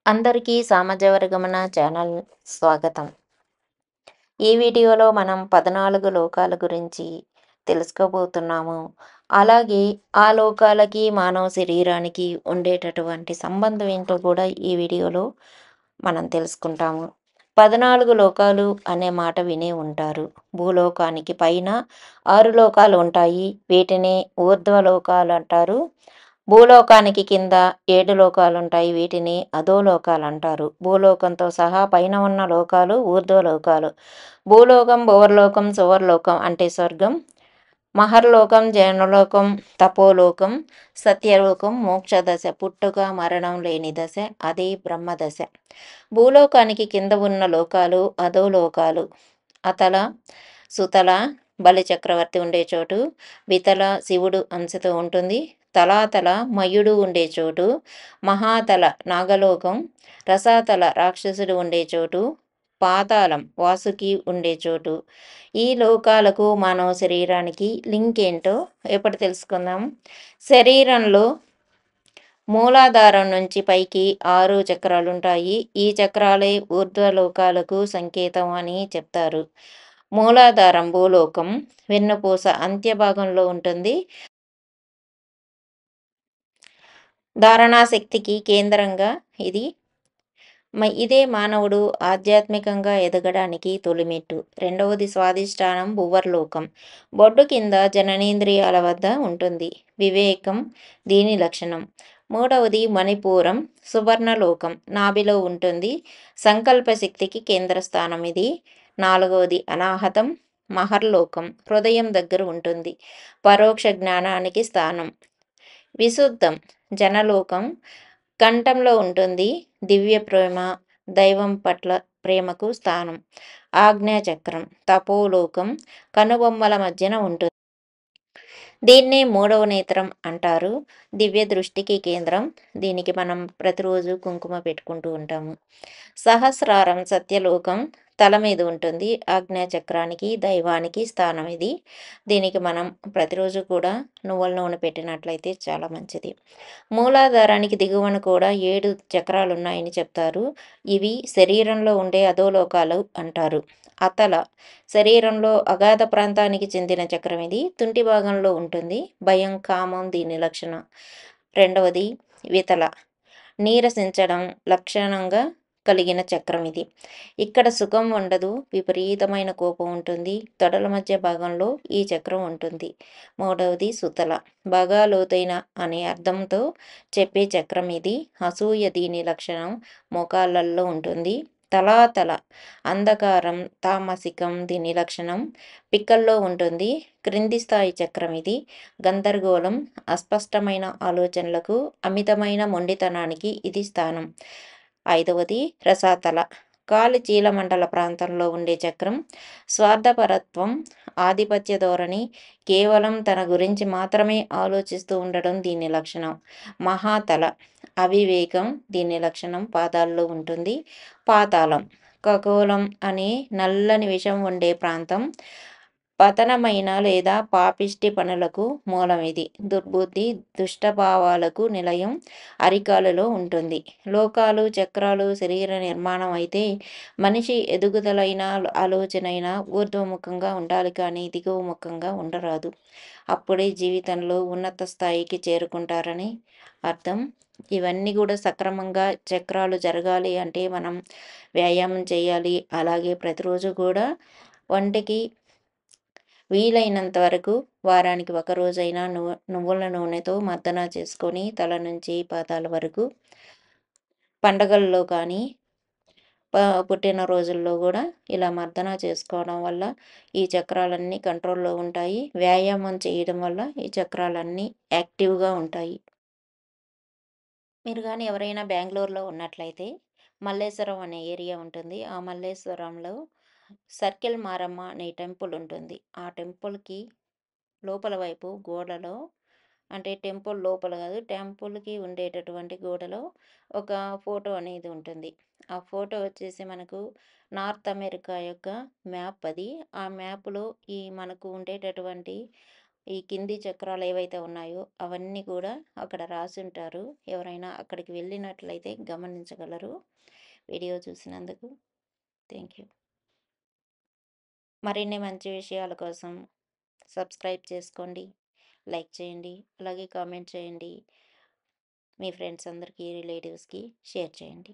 అందరికీ సామజవరగమన ఛానల్ స్వాగతం. ఈ వీడియోలో మనం 14 లోకాల గురించి తెలుసుకోబోతున్నాము. అలాగే ఆ లోకాలకి, మానవ శరీరానికి ఉండేటటువంటి సంబంధం ఏంటో కూడా ఈ వీడియోలో మనం తెలుసుకుంటాము. 14 లోకాలు అనే మాట వినే ఉంటారు. భూలోకానికి పైన 6 లోకాలు ఉంటాయి. వీటిని ఊర్ధ్వలోకాలు అంటారు. భూలోకానికి కింద 7 లోకాలుంటాయి. వీటిని అధోలోకాలంటారు. భూలోకంతో సహా పైన ఉన్న లోకాలు ఊర్ధ్వలోకాలు. భూలోకం, భువర్లోకం, సువర్లోకం అంటే స్వర్గం. మహర్లోకం, జనలోకం, తపోలోకం, సత్యలోకం, మోక్షదశ, పుట్టుక మరణం లేని దశ, అదే బ్రహ్మదశ. భూలోకానికి కింద ఉన్న లోకాలు అధోలోకాలు. అతల, సుతల, బలిచక్రవర్తి ఉండే చోటు, వితల శివుడు అంశతో ఉంటుంది, తలాతల మయుడు ఉండే చోటు, మహాతల నాగలోకం, రసాతల రాక్షసుడు ఉండే చోటు, పాతాళం వాసుకి ఉండే చోటు. ఈ లోకాలకు మానవ శరీరానికి లింక్ ఏంటో ఎప్పుడు తెలుసుకుందాం. శరీరంలో మూలాధారం నుంచి పైకి 6 చక్రాలుంటాయి. ఈ చక్రాలే ఊర్ధ్వలోకాలకు సంకేతం అని చెప్తారు. మూలాధారం భూలోకం, వెన్నుపూస అంత్య భాగంలో ఉంటుంది. ధారణా శక్తికి కేంద్రంగా ఇది. ఇదే మానవుడు ఆధ్యాత్మికంగా ఎదగడానికి తొలిమెట్టు. రెండవది స్వాధిష్టానం భువర్లోకం. బొడ్డు కింద జననేంద్రియాల వద్ద ఉంటుంది. వివేకం దీని లక్షణం. మూడవది మణిపూరం సువర్ణలోకం. నాభిలో ఉంటుంది. సంకల్ప శక్తికి కేంద్ర స్థానం ఇది. నాలుగవది అనాహతం మహర్లోకం. హృదయం దగ్గర ఉంటుంది. పరోక్ష జ్ఞానానికి స్థానం. విశుద్ధం జనలోకం. కంఠంలో ఉంటుంది. దివ్య ప్రేమ, దైవం పట్ల ప్రేమకు స్థానం. ఆజ్ఞాచక్రం తపోలోకం. కనుబొమ్మల మధ్యన ఉంటుంది. దీన్నే మూడవ నేత్రం అంటారు. దివ్య దృష్టికి కేంద్రం. దీనికి మనం ప్రతిరోజు కుంకుమ పెట్టుకుంటూ ఉంటాము. సహస్రారం సత్యలోకం. తల మీద ఉంటుంది. ఆజ్ఞాచక్రానికి దైవానికి స్థానం ఇది. దీనికి మనం ప్రతిరోజు కూడా నువ్వుల నూనె పెట్టినట్లయితే చాలా మంచిది. మూలాధారానికి దిగువన కూడా 7 చక్రాలు ఉన్నాయని చెప్తారు. ఇవి శరీరంలో ఉండే అధోలోకాలు అంటారు. అతల శరీరంలో అగాధ ప్రాంతానికి చెందిన చక్రం ఇది. తుంటి భాగంలో ఉంటుంది. భయం, కామం దీని లక్షణం. రెండవది వితల నీరసించడం లక్షణంగా కలిగిన చక్రం ఇది. ఇక్కడ సుఖం ఉండదు. విపరీతమైన కోపం ఉంటుంది. తొడల మధ్య భాగంలో ఈ చక్రం ఉంటుంది. మూడవది సుతల బాగా లోతైన అనే అర్థంతో చెప్పే చక్రం ఇది. అసూయ దీని లక్షణం. మోకాళ్ళల్లో ఉంటుంది. తలాతల అంధకారం తామసికం దీని లక్షణం. పిక్కల్లో ఉంటుంది. క్రింది స్థాయి చక్రం ఇది. గందరగోళం, అస్పష్టమైన ఆలోచనలకు, అమితమైన మొండితనానికి ఇది స్థానం. ఐదవది రసాతల కాలి చీలమండల ప్రాంతంలో ఉండే చక్రం. స్వార్థపరత్వం, ఆధిపత్య ధోరణి, కేవలం తన గురించి మాత్రమే ఆలోచిస్తూ ఉండడం దీని లక్షణం. మహాతల అవివేకం దీని లక్షణం. పాదాల్లో ఉంటుంది. పాతాళం ఖగోళం అనే నల్లని విషం ఉండే ప్రాంతం. పతనమైన లేదా పాపిష్టి పనులకు మూలం ఇది. దుర్బుద్ధి, దుష్టభావాలకు నిలయం అరికాలులో ఉంటుంది. లోకాలు, చక్రాలు శరీర నిర్మాణం అయితే మనిషి ఎదుగుదలైన ఆలోచనైన ఊర్ధ్వముఖంగా ఉండాలి, కానీ దిగువముఖంగా ఉండరాదు. అప్పుడే జీవితంలో ఉన్నత స్థాయికి చేరుకుంటారని అర్థం. ఇవన్నీ కూడా సక్రమంగా చక్రాలు జరగాలి అంటే మనం వ్యాయామం చేయాలి. అలాగే ప్రతిరోజు కూడా వంటికి వీలైనంత వరకు వారానికి ఒక రోజైనా నువ్వుల నూనెతో మర్దన చేసుకొని తల నుంచి పాదాల వరకు, పండగల్లో కానీ పుట్టినరోజుల్లో కూడా ఇలా మర్దన చేసుకోవడం వల్ల ఈ చక్రాలన్నీ కంట్రోల్లో ఉంటాయి. వ్యాయామం చేయడం వల్ల ఈ చక్రాలన్నీ యాక్టివ్గా ఉంటాయి. మీరు కానీ ఎవరైనా బెంగళూరులో ఉన్నట్లయితే మల్లేశ్వరం అనే ఏరియా ఉంటుంది. ఆ మల్లేశ్వరంలో సర్కిల్ మారమ్మ అనే టెంపుల్ ఉంటుంది. ఆ టెంపుల్కి లోపల వైపు గోడలో, అంటే టెంపుల్ లోపల కాదు, టెంపుల్కి ఉండేటటువంటి గోడలో ఒక ఫోటో అనేది ఉంటుంది. ఆ ఫోటో వచ్చేసి మనకు నార్త్ అమెరికా యొక్క మ్యాప్ అది. ఆ మ్యాప్లో ఈ మనకు ఉండేటటువంటి ఈ కింది చక్రాలు ఏవైతే ఉన్నాయో అవన్నీ కూడా అక్కడ రాసుంటారు. ఎవరైనా అక్కడికి వెళ్ళినట్లయితే గమనించగలరు. వీడియో చూసినందుకు థ్యాంక్ యూ. మరిన్ని మంచి విషయాల కోసం సబ్స్క్రైబ్ చేసుకోండి, లైక్ చేయండి, అలాగే కామెంట్ చేయండి. మీ ఫ్రెండ్స్ అందరికీ, రిలేటివ్స్‌కి షేర్ చేయండి.